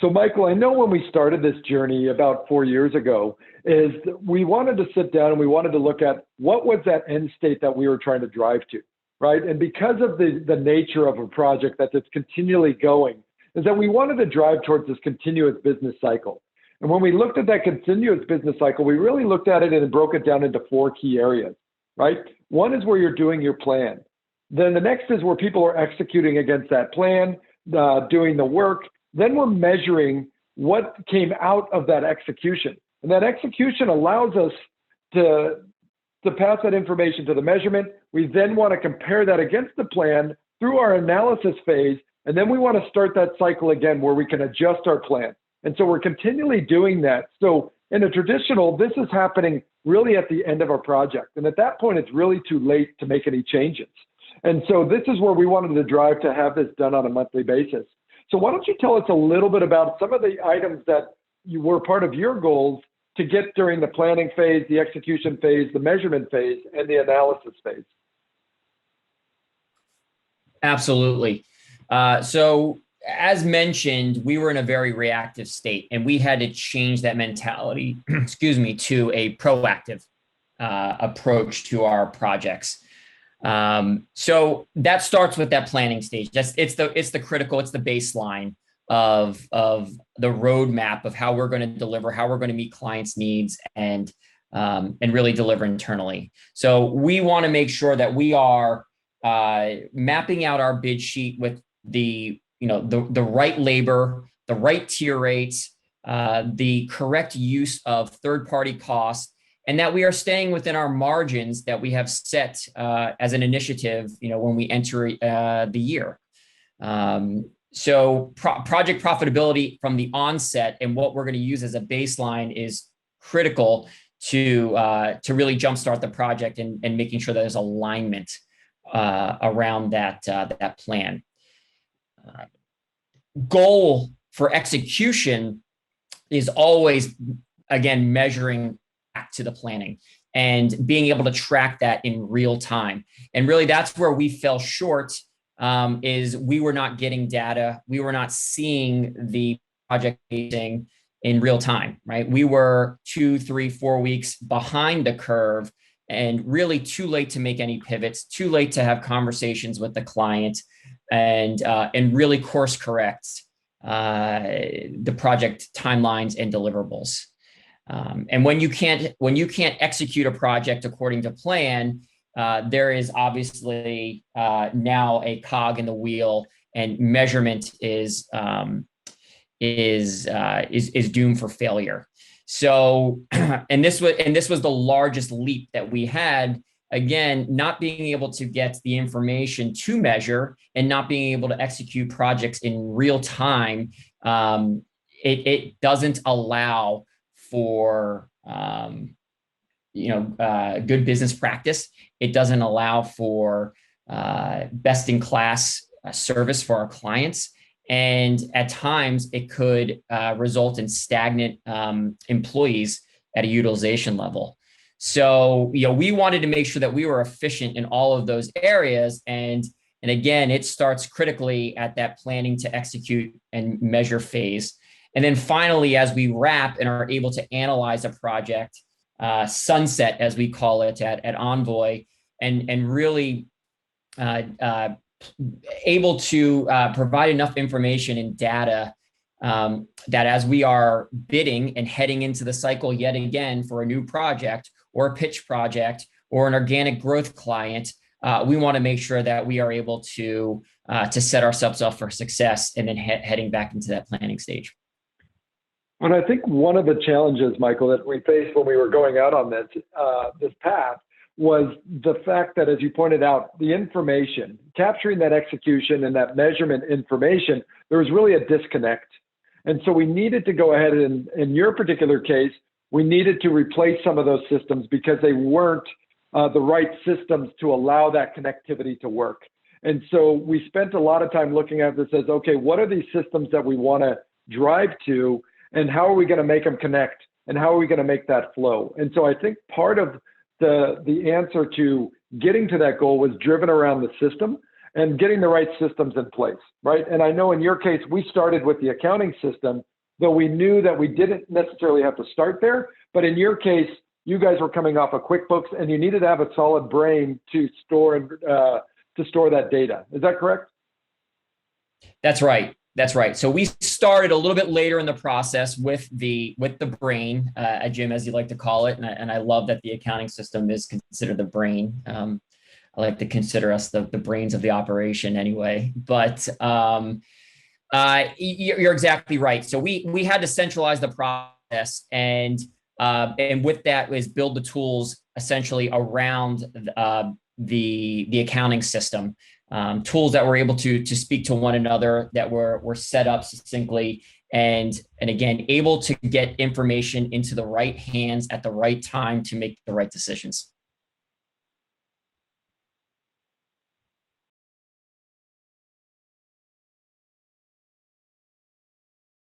So Michael, I know when we started this journey about 4 years ago, is we wanted to sit down and we wanted to look at what was that end state that we were trying to drive to, right? And because of the nature of a project that it's continually going, is that we wanted to drive towards this continuous business cycle. And when we looked at that continuous business cycle, we really looked at it and broke it down into 4 key areas, right? One is where you're doing your plan. Then the next is where people are executing against that plan, doing the work. Then we're measuring what came out of that execution. And that execution allows us to pass that information to the measurement. We then want to compare that against the plan through our analysis phase. And then we want to start that cycle again where we can adjust our plan. And so we're continually doing that. So in a traditional, this is happening really at the end of our project. And at that point, it's really too late to make any changes. And so this is where we wanted to drive to have this done on a monthly basis. So why don't you tell us a little bit about some of the items that you were part of your goals to get during the planning phase, the execution phase, the measurement phase, and the analysis phase? Absolutely. So as mentioned, we were in a very reactive state and we had to change that mentality, to a proactive approach to our projects. So that starts with that planning stage. It's the critical, it's the baseline of the roadmap of how we're going to deliver, how we're going to meet clients' needs and really deliver internally. So we want to make sure that we are mapping out our bid sheet with the right labor, the right tier rates, the correct use of third-party costs, and that we are staying within our margins that we have set as an initiative, when we enter the year. So project profitability from the onset and what we're going to use as a baseline is critical to really jumpstart the project and making sure that there's alignment around that plan. Goal for execution is always, again, measuring back to the planning and being able to track that in real time. And really that's where we fell short, is we were not getting data. We were not seeing the project pacing in real time, right? We were 2, 3, 4 weeks behind the curve and really too late to make any pivots, too late to have conversations with the client and really course correct the project timelines and deliverables. And when you can't execute a project according to plan, there is obviously now a cog in the wheel, and measurement is doomed for failure. So, and this was the largest leap that we had. Again, not being able to get the information to measure and not being able to execute projects in real time, it doesn't allow for good business practice. It doesn't allow for best-in-class service for our clients. And at times it could result in stagnant employees at a utilization level. So, we wanted to make sure that we were efficient in all of those areas. And again, it starts critically at that planning to execute and measure phase. And then finally, as we wrap and are able to analyze a project, sunset, as we call it at Envoy, and really able to provide enough information and data that as we are bidding and heading into the cycle yet again for a new project or a pitch project or an organic growth client, we want to make sure that we are able to set ourselves up for success and then heading back into that planning stage. And I think one of the challenges, Michael, that we faced when we were going out on this path was the fact that, as you pointed out, the information, capturing that execution and that measurement information, there was really a disconnect. And so we needed to go ahead and, in your particular case, we needed to replace some of those systems because they weren't the right systems to allow that connectivity to work. And so we spent a lot of time looking at this as, okay, what are these systems that we want to drive to, and how are we going to make them connect, and how are we going to make that flow? And so I think part of the answer to getting to that goal was driven around the system. and getting the right systems in place, right? And I know in your case, we started with the accounting system, though we knew that we didn't necessarily have to start there. But in your case, you guys were coming off of QuickBooks and you needed to have a solid brain to store that data. Is that correct? That's right. That's right. So we started a little bit later in the process with the brain, Jim, as you like to call it, and I love that the accounting system is considered the brain. I like to consider us the brains of the operation anyway. But you're exactly right. So we had to centralize the process, and with that was build the tools essentially around the accounting system. Tools that were able to speak to one another, that were set up succinctly, and again able to get information into the right hands at the right time to make the right decisions.